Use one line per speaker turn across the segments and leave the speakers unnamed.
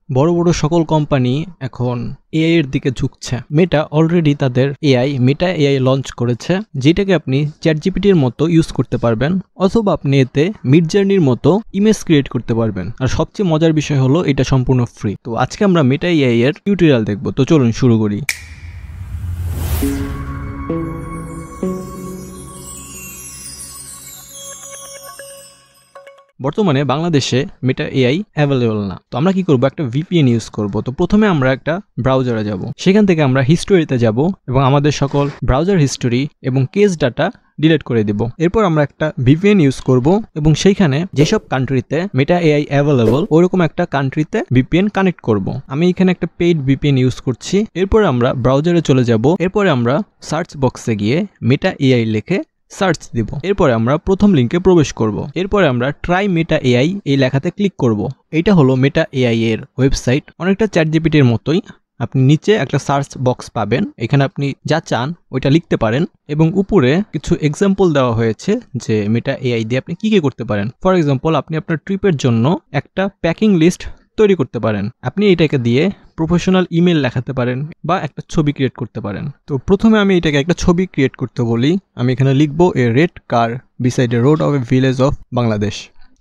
বড় বড় সকল কোম্পানি এখন এআই এর দিকে ঝুঁকছে। মেটা অলরেডি তাদের মেটা এআই লঞ্চ করেছে, যেটাকে আপনি চ্যাটজিপিটির মতো ইউজ করতে পারবেন, অথবা আপনি এতে মিডজার্নির মতো ইমেজ ক্রিয়েট করতে পারবেন। আর সবচেয়ে মজার বিষয় হলো এটা সম্পূর্ণ ফ্রি। তো আজকে আমরা মেটা এআই এর টিউটোরিয়াল দেখব। তো চলুন শুরু করি। বর্তমানে বাংলাদেশে মেটা এআই অ্যাভেলেবল না। তো আমরা কি করব, একটা ভিপিএন ইউজ করব। তো প্রথমে আমরা একটা ব্রাউজারে যাব, সেখান থেকে আমরা হিস্টোরিতে যাব এবং আমাদের সকল ব্রাউজার হিস্টোরি এবং কেস ডাটা ডিলিট করে দেব। এরপর আমরা একটা ভিপিএন ইউজ করব এবং সেইখানে যেসব কান্ট্রিতে মেটা এআই অ্যাভেলেবল ওইরকম একটা কান্ট্রিতে ভিপিএন কানেক্ট করব। আমি এখানে একটা পেইড ভিপিএন ইউজ করছি। এরপর আমরা ব্রাউজারে চলে যাব। এরপরে আমরা সার্চ বক্সে গিয়ে মেটা এআই লিখে সার্চ দিব। এরপরে আমরা প্রথম লিঙ্কে প্রবেশ করব। এরপরে আমরা ট্রাই মেটা এআই এই লেখাতে ক্লিক করব। এটা হলো মেটা এআই এর ওয়েবসাইট, অনেকটা চ্যাটজিপিটির মতোই। আপনি নিচে একটা সার্চ বক্স পাবেন, এখানে আপনি যা চান ওইটা লিখতে পারেন এবং উপরে কিছু এক্সাম্পল দেওয়া হয়েছে যে মেটা এআই দিয়ে আপনি কি করতে পারেন। ফর এক্সাম্পল, আপনি আপনার ট্রিপের জন্য একটা প্যাকিং লিস্ট তৈরি করতে পারেন। আপনি এটাকে দিয়ে প্রফেশনাল ইমেল লেখাতে পারেন বা একটা ছবি ক্রিয়েট করতে পারেন। তো প্রথমে আমি এটাকে একটা ছবি ক্রিয়েট করতে বলি। আমি এখানে লিখবো a red car beside a road of a village of Bangladesh,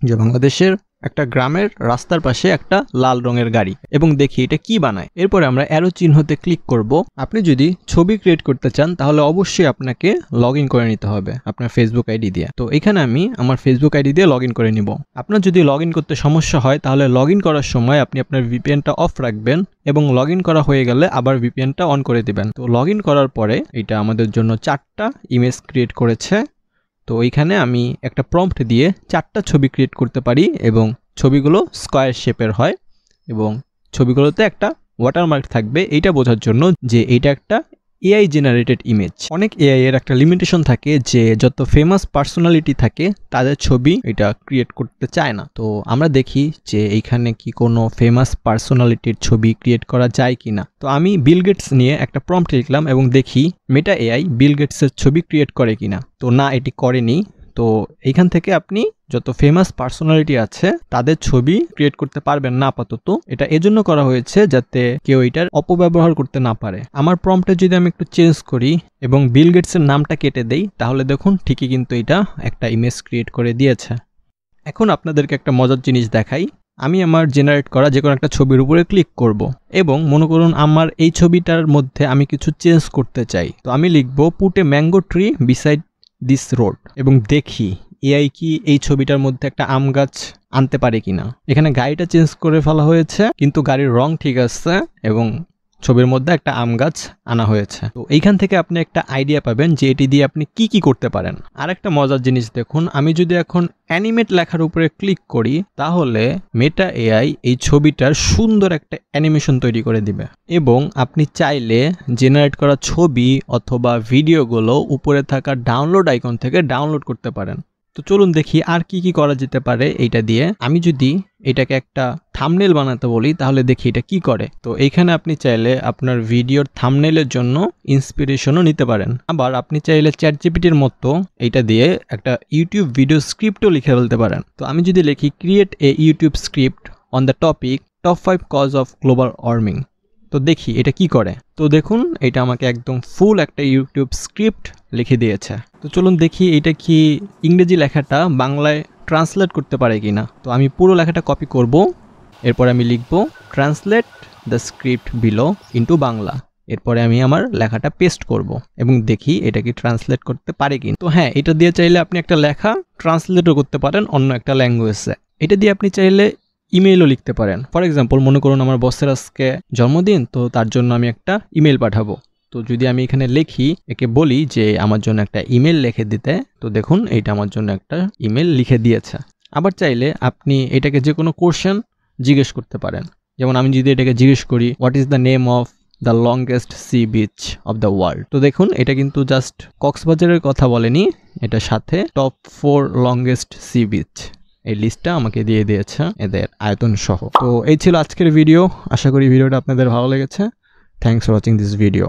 যে বাংলাদেশের একটা গ্রামের রাস্তার পাশে একটা লাল রঙের গাড়ি, এবং দেখি এটা কি বানায়। এরপরে আমরা অ্যারো চিহ্নতে ক্লিক করব। আপনি যদি ছবি ক্রিয়েট করতে চান তাহলে অবশ্যই আপনাকে লগ ইন করে নিতে হবে আপনার ফেসবুক আইডি দিয়ে। তো এখানে আমি আমার ফেসবুক আইডি দিয়ে লগ ইন করে নিব। আপনার যদি লগ ইন করতে সমস্যা হয় তাহলে লগ ইন করার সময় আপনি আপনার ভিপিএনটা অফ রাখবেন এবং লগ ইন করা হয়ে গেলে আবার ভিপিএনটা অন করে দিবেন। তো লগ ইন করার পরে এটা আমাদের জন্য 4টা ইমেজ ক্রিয়েট করেছে। তো এইখানে আমি একটা প্রম্পট দিয়ে 4টা ছবি ক্রিয়েট করতে পারি এবং ছবিগুলো স্কয়ার শেপের হয় এবং ছবিগুলোতে একটা ওয়াটারমার্ক থাকবে, এইটা বোঝার জন্য যে এইটা একটা এআই জেনারেটেড ইমেজ। অনেক এআই এর একটা লিমিটেশন থাকে যে যত ফেমাস পার্সোনালিটি থাকে তাদের ছবি এটা ক্রিয়েট করতে চায় না। তো আমরা দেখি যে এইখানে কি কোনো ফেমাস পার্সোনালিটির ছবি ক্রিয়েট করা যায় কিনা। তো আমি বিল গেটস নিয়ে একটা প্রম্পট লিখলাম এবং দেখি মেটা এআই বিল গেটসের ছবি ক্রিয়েট করে কিনা। তো না, এটি করেনি। তো এইখান থেকে আপনি যত ফেমাস পার্সোনালিটি আছে তাদের ছবি ক্রিয়েট করতে পারবেন না আপাতত। এটা এজন্য করা হয়েছে যাতে কেউ এটার অপব্যবহার করতে না পারে। আমার প্রম্পটে যদি আমি একটু চেঞ্জ করি এবং বিল গেটসের নামটা কেটে দেই তাহলে দেখুন ঠিকই কিন্তু এটা একটা ইমেজ ক্রিয়েট করে দিয়েছে। এখন আপনাদেরকে একটা মজার জিনিস দেখাই। আমি আমার জেনারেট করা যে কোনো একটা ছবির উপরে ক্লিক করব এবং মনে করুন আমার এই ছবিটার মধ্যে আমি কিছু চেঞ্জ করতে চাই। তো আমি লিখবো put a mango tree beside this road এবং দেখি এআই কি এই ছবিটার মধ্যে একটা আম গাছ আনতে পারে কিনা। এখানে গাড়িটা চেঞ্জ করে ফেলা হয়েছে কিন্তু গাড়ির রং ঠিক আছে এবং ছবির মধ্যে একটা আম গাছ আনা হয়েছে। তো এইখান থেকে আপনি একটা আইডিয়া পাবেন যে এটি দিয়ে আপনি কি করতে পারেন। আর একটা মজার জিনিস দেখুন, আমি যদি এখন অ্যানিমেট লেখার উপরে ক্লিক করি তাহলে মেটা এআই এই ছবিটার সুন্দর একটা অ্যানিমেশন তৈরি করে দিবে এবং আপনি চাইলে জেনারেট করা ছবি অথবা ভিডিওগুলো উপরে থাকা ডাউনলোড আইকন থেকে ডাউনলোড করতে পারেন। তো চলুন দেখি আর কি করা যেতে পারে এইটা দিয়ে। আমি যদি এটাকে একটা থাম্বনেল বানাতে বলি তাহলে দেখি এটা কি করে। তো এইখানে আপনি চাইলে আপনার ভিডিওর থাম্বনেলের জন্য ইন্সপিরেশনও নিতে পারেন। আবার আপনি চাইলে চ্যাটজিপিটির মতো এইটা দিয়ে একটা ইউটিউব ভিডিও স্ক্রিপ্টও লিখে ফেলতে পারেন। তো আমি যদি লিখি create a YouTube script on the topic top 5 cause of global warming, তো দেখি এটা কি করে। তো দেখুন এটা আমাকে একদম ফুল একটা ইউটিউব স্ক্রিপ্ট লিখে দিয়েছে। তো চলুন দেখি এটা কি ইংরেজি লেখাটা বাংলায় ট্রান্সলেট করতে পারে কিনা। তো আমি পুরো লেখাটা কপি করব, এরপরে আমি লিখব translate the script below into Bangla. এরপরে আমি আমার লেখাটা পেস্ট করব এবং দেখি এটা কি ট্রান্সলেট করতে পারে কিনা। তো হ্যাঁ, এটা দিয়ে চাইলে আপনি একটা লেখা ট্রান্সলেটও করতে পারেন অন্য একটা ল্যাঙ্গুয়েজে। এটা দিয়ে আপনি চাইলে ইমেইলও লিখতে পারেন। ফর এক্সাম্পল, মনে করুন আমার বসের আজকে জন্মদিন, তো তার জন্য আমি একটা ইমেল পাঠাবো। তো যদি আমি এখানে লিখি, একে বলি যে আমার জন্য একটা ইমেল লিখে দিতে, তো দেখুন এইটা আমার জন্য একটা ইমেল লিখে দিয়েছে। আবার চাইলে আপনি এটাকে যে কোনো কোশ্চেন জিজ্ঞেস করতে পারেন। যেমন আমি যদি এটাকে জিজ্ঞেস করি what is the name of the longest sea beach of the world, তো দেখুন এটা কিন্তু জাস্ট কক্সবাজারের কথা বলেনি, এটার সাথে টপ 4 লংগেস্ট সি বিচ এই লিস্টটা আমাকে দিয়ে দিয়েছে এদের আয়তন সহ। তো এই ছিল আজকের ভিডিও। আশা করি ভিডিওটা আপনাদের ভালো লেগেছে। Thanks for watching this video.